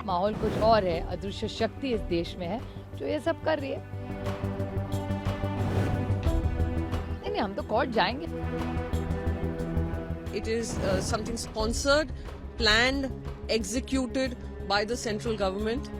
माहौल कुछ और है, अदृश्य शक्ति इस देश में है जो ये सब कर रही है। नहीं, हम तो कोर्ट जाएंगे। It is something sponsored, planned, executed by the central government.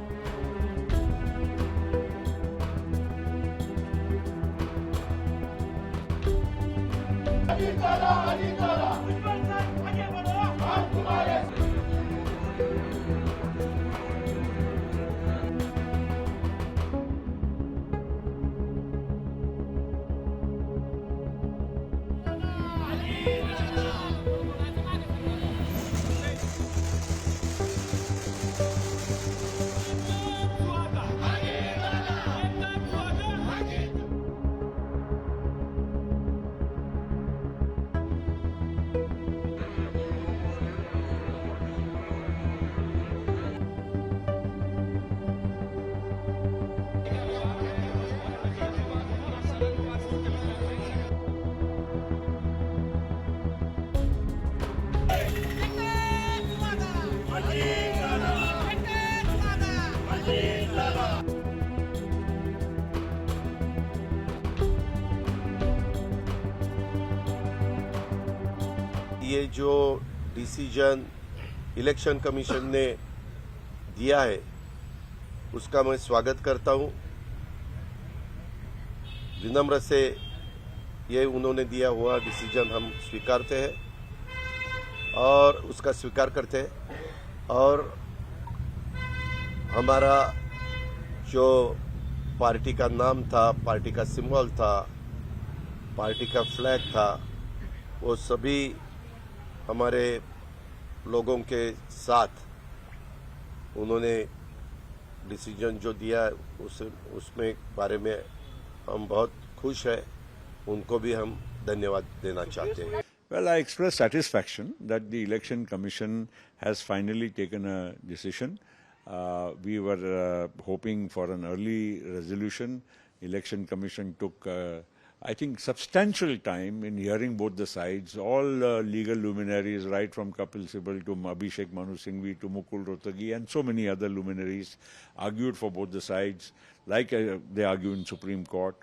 ये जो डिसीजन इलेक्शन कमीशन ने दिया है उसका मैं स्वागत करता हूं। विनम्र से ये उन्होंने दिया हुआ डिसीजन हम स्वीकारते हैं और उसका स्वीकार करते हैं। और हमारा जो पार्टी का नाम था, पार्टी का सिंबल था, पार्टी का फ्लैग था, वो सभी हमारे लोगों के साथ उन्होंने डिसीजन जो दिया उसमें बारे में हम बहुत खुश हैं। उनको भी हम धन्यवाद देना चाहते हैं। Well, I express satisfaction that the Election Commission has finally taken a decision. We were hoping for an early resolution. Election Commission took I think substantial time in hearing both the sides. All legal luminaries, right from Kapil Sibal to Abhishek Manu Singhvi to Mukul Rohtagi and so many other luminaries, argued for both the sides, like they argue in Supreme Court.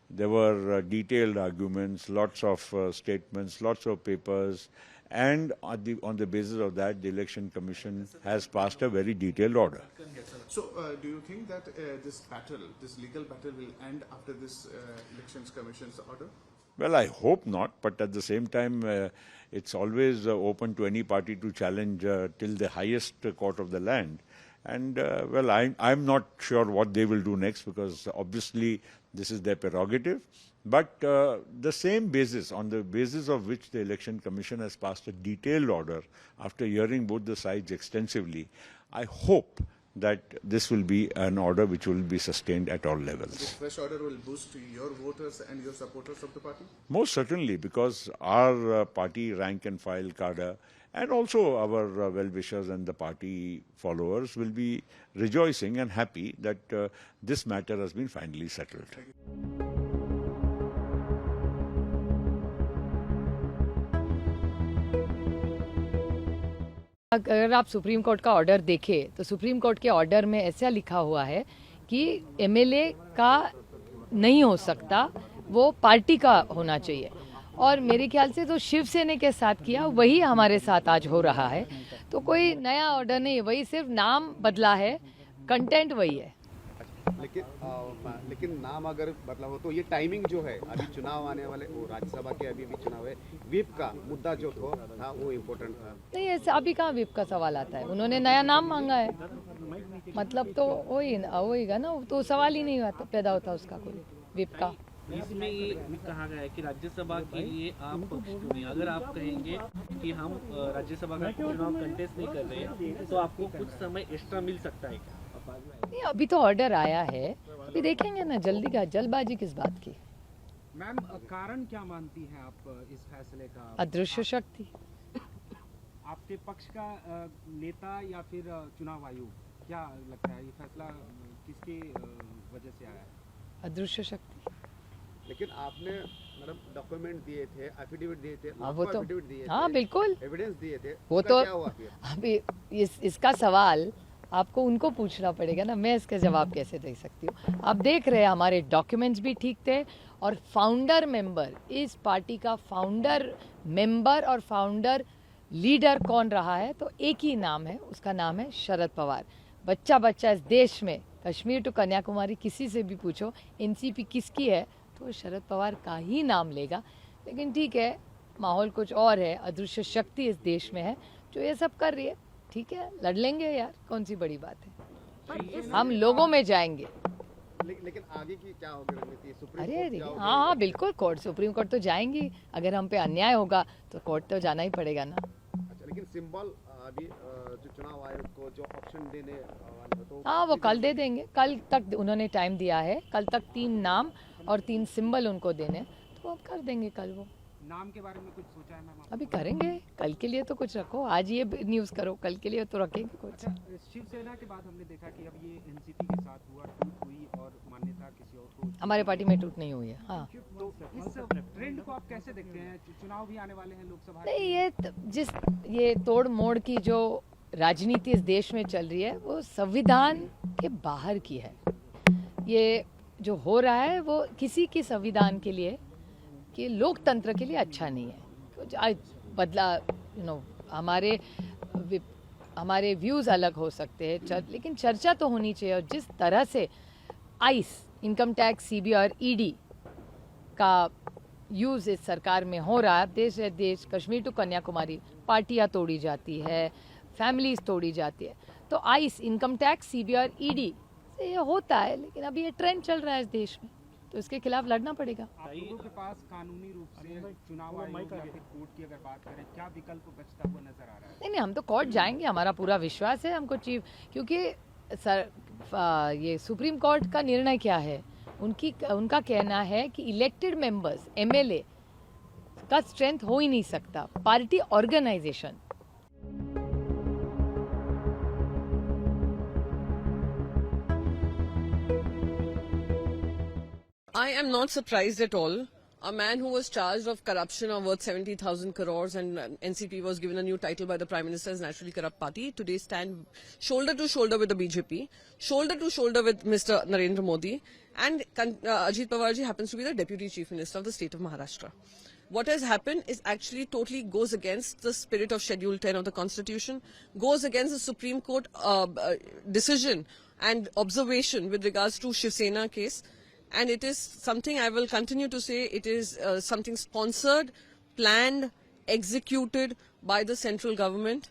There were detailed arguments, lots of statements, lots of papers, and on the basis of that, the Election Commission has passed a very detailed order. So, do you think that this legal battle will end after this Elections Commission's order? Well, I hope not, but at the same time, it's always open to any party to challenge till the highest court of the land. And, well, I'm not sure what they will do next because obviously this is their prerogative. But the same basis, on the basis of which the Election Commission has passed a detailed order after hearing both the sides extensively, I hope that this will be an order which will be sustained at all levels. This fresh order will boost your voters and your supporters of the party? Most certainly, because our party rank and file cadre and also our well-wishers and the party followers will be rejoicing and happy that this matter has been finally settled. अगर आप supreme court का order देखें तो supreme court के order में ऐसा लिखा हुआ है कि एमएलए का नहीं हो सकता, वो पार्टी का होना चाहिए। और मेरे ख्याल से तो शिवसेना के साथ किया वही हमारे साथ आज हो रहा है। तो कोई नया ऑर्डर नहीं, वही सिर्फ नाम बदला है, कंटेंट वही है। लेकिन नाम अगर बदला हो तो ये टाइमिंग जो है, अभी चुनाव आने वाले, वो राज्यसभा के अभी चुनाव है, व्हिप का मुद्दा जो था वो इम्पोर्टेंट था। नहीं, ऐसा अभी कहाँ व्हिप का सवाल आता है, उन्होंने नया नाम मांगा है, मतलब तो वहीगा ना, तो सवाल ही नहीं पैदा होता उसका कोई व्हिप का। इसमें ये भी कहा गया है कि राज्यसभा के लिए आप पक्ष चुनिए। अगर आप कहेंगे कि हम राज्यसभा का चुनाव कंटेस्ट नहीं कर रहे हैं तो आपको कुछ समय एक्स्ट्रा मिल सकता है क्या? नहीं, अभी तो ऑर्डर आया है, अभी देखेंगे ना, जल्दी का जल्दबाजी किस बात की। मैम कारण क्या मानती हैं आप इस फैसले का? अदृश्य शक्ति। आपके पक्ष का नेता या फिर चुनाव आयोग, क्या लगता है ये फैसला किसकी वजह से आया है? अदृश्य शक्ति। लेकिन आपने मैडम डॉक्यूमेंट दिए थे, एफिडेविट दिए थे, हाँ, वो तो एफिडेविट दिए थे, हाँ बिल्कुल, एविडेंस दिए थे, वो उसका तो क्या हुआ फिर? अभी इसका सवाल आपको उनको पूछना पड़ेगा ना, मैं इसका जवाब कैसे दे सकती हूँ। आप देख रहे हैं हमारे डॉक्यूमेंट्स भी ठीक थे, और फाउंडर मेंबर, इस पार्टी का फाउंडर मेंबर और फाउंडर लीडर कौन रहा है, तो एक ही नाम है, उसका नाम है शरद पवार। बच्चा बच्चा इस देश में, कश्मीर टू कन्याकुमारी, किसी से भी पूछो एनसीपी किसकी है, तो शरद पवार का ही नाम लेगा। लेकिन ठीक है, माहौल कुछ और है, अदृश्य शक्ति इस देश में है जो ये सब कर रही है। ठीक है, लड़ लेंगे यार, कौन सी बड़ी बात है, हम लोगों में जाएंगे। लेकिन आगे की क्या होगी रणनीति? सुप्रीम अरे कोर्ट अरे, जाओगे? हाँ हाँ बिल्कुल, कोर्ट, सुप्रीम कोर्ट तो जाएंगी। अगर हम पे अन्याय होगा तो कोर्ट तो जाना ही पड़ेगा ना। अच्छा, लेकिन सिंबल अभी जो चुनाव आयोग को जो ऑप्शन देने वाले तो हाँ, वो कल दे देंगे, कल तक उन्होंने टाइम दिया है, कल तक 3 नाम और 3 सिंबल उनको देने, तो अब कर देंगे कल। वो नाम के बारे में कुछ सोचा है मैम? अभी करेंगे, कल के लिए तो कुछ रखो, आज ये न्यूज़ करो, कल के लिए तो रखेंगे कुछ। अच्छा, शिवसेना के बाद हमने देखा कि अब ये एनसीपी के साथ हुआ, टूट हुई और मान्यता किसी और को। हमारे पार्टी में टूट नहीं हुई है। हाँ, तो इस ट्रेंड को आप कैसे देखते हैं? चुनाव भी आने वाले हैं लोकसभा के। नहीं, ये तोड़ मोड़ की जो राजनीति इस देश में चल रही है, वो संविधान के बाहर की है। ये जो हो रहा है वो किसी की संविधान के लिए, कि लोकतंत्र के लिए अच्छा नहीं है। कुछ बदला, हमारे व्यूज़ अलग हो सकते हैं, लेकिन चर्चा तो होनी चाहिए। और जिस तरह से आइस, इनकम टैक्स, सीबीआई और ईडी का यूज़ इस सरकार में हो रहा है, देश है देश, कश्मीर टू कन्याकुमारी, पार्टियां तोड़ी जाती है, फैमिलीज तोड़ी जाती है, तो आइस, इनकम टैक्स, सीबीआई और ईडी से ये होता है। लेकिन अभी ये ट्रेंड चल रहा है इस देश में, तो इसके खिलाफ लड़ना पड़ेगा। आप लोगों के पास कानूनी रूप से चुनाव आयोग या फिर कोर्ट की अगर बात करें, क्या विकल्प बचता हुआ नजर आ रहा है? नहीं, हम तो कोर्ट जाएंगे, हमारा पूरा विश्वास है हमको चीफ, क्योंकि ये सुप्रीम कोर्ट का निर्णय क्या है, उनका कहना है कि इलेक्टेड मेंबर्स, एमएलए का स्ट्रेंथ हो ही नहीं सकता, party organisation. I am not surprised at all. A man who was charged of corruption of worth 70,000 crores and NCP was given a new title by the Prime Minister's Naturally Corrupt Party, today stand shoulder to shoulder with the BJP, shoulder to shoulder with Mr. Narendra Modi, and Ajit Pawar ji happens to be the Deputy Chief Minister of the state of Maharashtra. What has happened is actually totally goes against the spirit of Schedule 10 of the Constitution, goes against the Supreme Court decision and observation with regards to Shiv Sena case. And it is something I will continue to say, it is something sponsored, planned, executed by the central government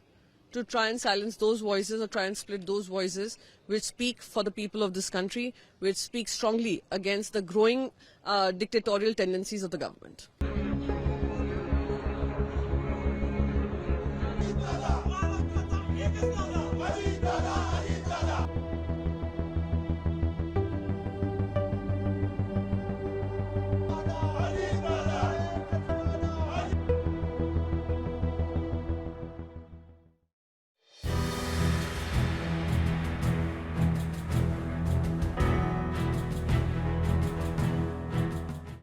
to try and silence those voices or try and split those voices which speak for the people of this country, which speak strongly against the growing dictatorial tendencies of the government.